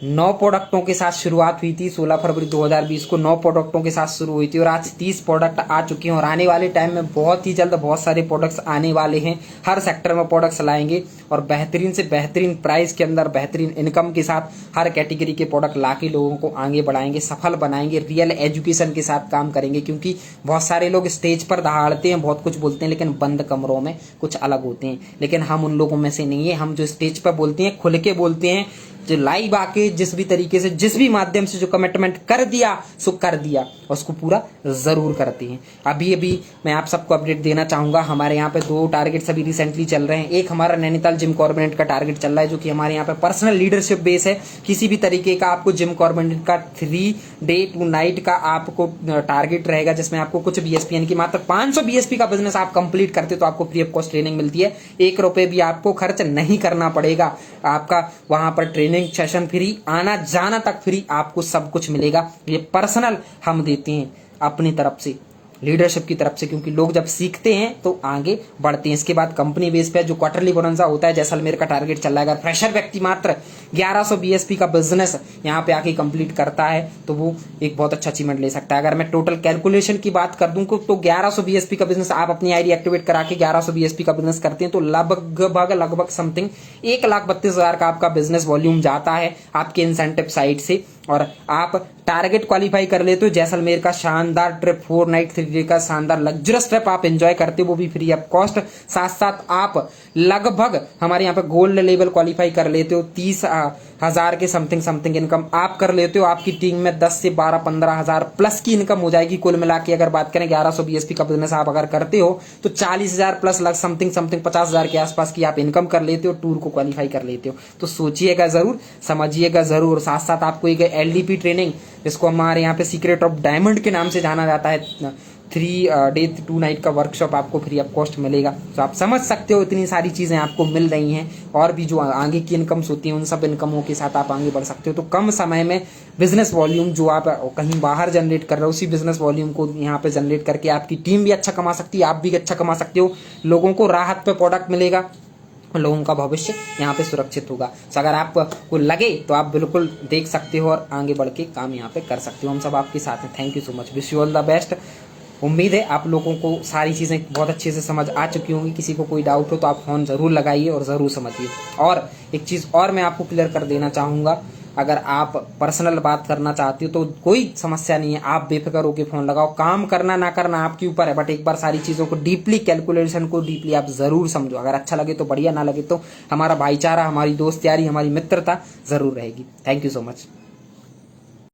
Speaker 1: 9 प्रोडक्टों के साथ शुरुआत हुई थी। 16 फरवरी 2020 को 9 प्रोडक्टों के साथ शुरू हुई थी और आज 30 प्रोडक्ट आ चुके हैं। और आने वाले टाइम में बहुत ही जल्द बहुत सारे प्रोडक्ट्स आने वाले हैं। हर सेक्टर में प्रोडक्ट्स लाएंगे और बेहतरीन से बेहतरीन प्राइस के अंदर, बेहतरीन इनकम के साथ हर कैटेगरी के प्रोडक्ट लाके लोगों को आगे बढ़ाएंगे, सफल बनाएंगे, रियल एजुकेशन के साथ काम करेंगे। क्योंकि बहुत सारे लोग स्टेज पर दहाड़ते हैं, बहुत कुछ बोलते हैं, लेकिन बंद कमरों में कुछ अलग होते हैं। लेकिन हम उन लोगों में से नहीं है। हम जो स्टेज पर बोलते हैं, खुल के बोलते हैं, जो लाइव आके जिस भी तरीके से, जिस भी माध्यम से जो कमिटमेंट कर दिया सो कर दिया, उसको पूरा जरूर करते हैं। अभी अभी मैं आप सबको अपडेट देना चाहूंगा। हमारे यहाँ पे 2 टारगेट्स अभी रिसेंटली चल रहे हैं। एक हमारा नैनीताल जिम कॉर्पोरेट का टारगेट चल रहा है, जो कि हमारे यहाँ पे पर्सनल लीडरशिप बेस है। किसी भी तरीके का आपको जिम कॉर्पोरेट का 3 डे 2 नाइट का आपको टारगेट रहेगा, जिसमें आपको कुछ बीएसपी यानी कि मात्र 500 बीएसपी का बिजनेस आप कंप्लीट करते तो आपको फ्री ऑफ कॉस्ट ट्रेनिंग मिलती है। 1 रुपए भी आपको खर्च नहीं करना पड़ेगा। आपका वहां पर ट्रेनिंग सेशन फ्री, आना जाना तक फ्री, आपको सब कुछ मिलेगा। ये पर्सनल हम देते हैं अपनी तरफ से, लीडरशिप की तरफ से, क्योंकि लोग जब सीखते हैं तो आगे बढ़ते हैं। इसके बाद कंपनी बेस पे जो क्वार्टरली बोनस होता है, जैसलमेर का टारगेट चल रहा है। अगर फ्रेशर व्यक्ति मात्र 1100 बीएसपी का बिजनेस यहाँ पे आके कंप्लीट करता है तो वो एक बहुत अच्छा अचीवमेंट ले सकता है। अगर मैं टोटल कैलकुलेशन की बात कर दूं तो 1100 बीएसपी का बिजनेस आप अपनी आईडी एक्टिवेट करा के 1100 बीएसपी का बिजनेस करते हैं तो लगभग समथिंग 1,32,000 का आपका बिजनेस वॉल्यूम जाता है आपके इंसेंटिव साइड से। और आप टारगेट क्वालिफाई कर लेते हो, जैसलमेर का शानदार ट्रिप, 4 नाइट 3 डे का शानदार लग्जरस ट्रिप आप एंजॉय करते हो, वो भी फ्री ऑफ कॉस्ट। साथ साथ आप लगभग हमारे यहाँ पे गोल्ड लेवल क्वालिफाई कर लेते हो, 30,000 के समथिंग इनकम आप कर लेते हो। आपकी टीम में 10 से 12-15,000 प्लस की इनकम हो जाएगी। कुल मिला के अगर बात करें 1100 बीएसपी का बिजनेस आप अगर करते हो तो 40,000 प्लस लग समथिंग 50,000 के आसपास की आप इनकम कर लेते हो, टूर को क्वालिफाई कर लेते हो। तो सोचिएगा जरूर, समझिएगा जरूर। साथ साथ आपको एक एलडीपी ट्रेनिंग, जिसको हमारे यहाँ पे सीक्रेट ऑफ डायमंड के नाम से जाना जाता है, 3 डे 2 नाइट का वर्कशॉप आपको फ्री ऑफ कॉस्ट मिलेगा। तो आप समझ सकते हो इतनी सारी चीज़ें आपको मिल रही हैं, और भी जो आगे की इनकम्स होती हैं उन सब इनकमों के साथ आप आगे बढ़ सकते हो। तो कम समय में बिजनेस वॉल्यूम जो आप कहीं बाहर जनरेट कर रहे हो, उसी बिजनेस वॉल्यूम को यहाँ पे जनरेट करके आपकी टीम भी अच्छा कमा सकती है, आप भी अच्छा कमा सकते हो, लोगों को राहत पे प्रोडक्ट मिलेगा, लोगों का भविष्य यहाँ पे सुरक्षित होगा। तो अगर आपको लगे तो आप बिल्कुल देख सकते हो और आगे बढ़ के काम यहाँ पे कर सकते हो। हम सब आपके साथ हैं। Thank you so much, wish you all the best. उम्मीद है आप लोगों को सारी चीज़ें बहुत अच्छे से समझ आ चुकी होंगी। किसी को कोई डाउट हो तो आप फ़ोन ज़रूर लगाइए और ज़रूर समझिए। और एक चीज़ और मैं आपको क्लियर कर देना चाहूँगा, अगर आप पर्सनल बात करना चाहती हो तो कोई समस्या नहीं है, आप बेफिक्र होकर फ़ोन लगाओ। काम करना ना करना आपके ऊपर है, बट एक बार सारी चीज़ों को डीपली, कैलकुलेशन को डीपली आप ज़रूर समझो। अगर अच्छा लगे तो बढ़िया, ना लगे तो हमारा भाईचारा, हमारी दोस्त यारी, हमारी मित्रता ज़रूर रहेगी। Thank you so much.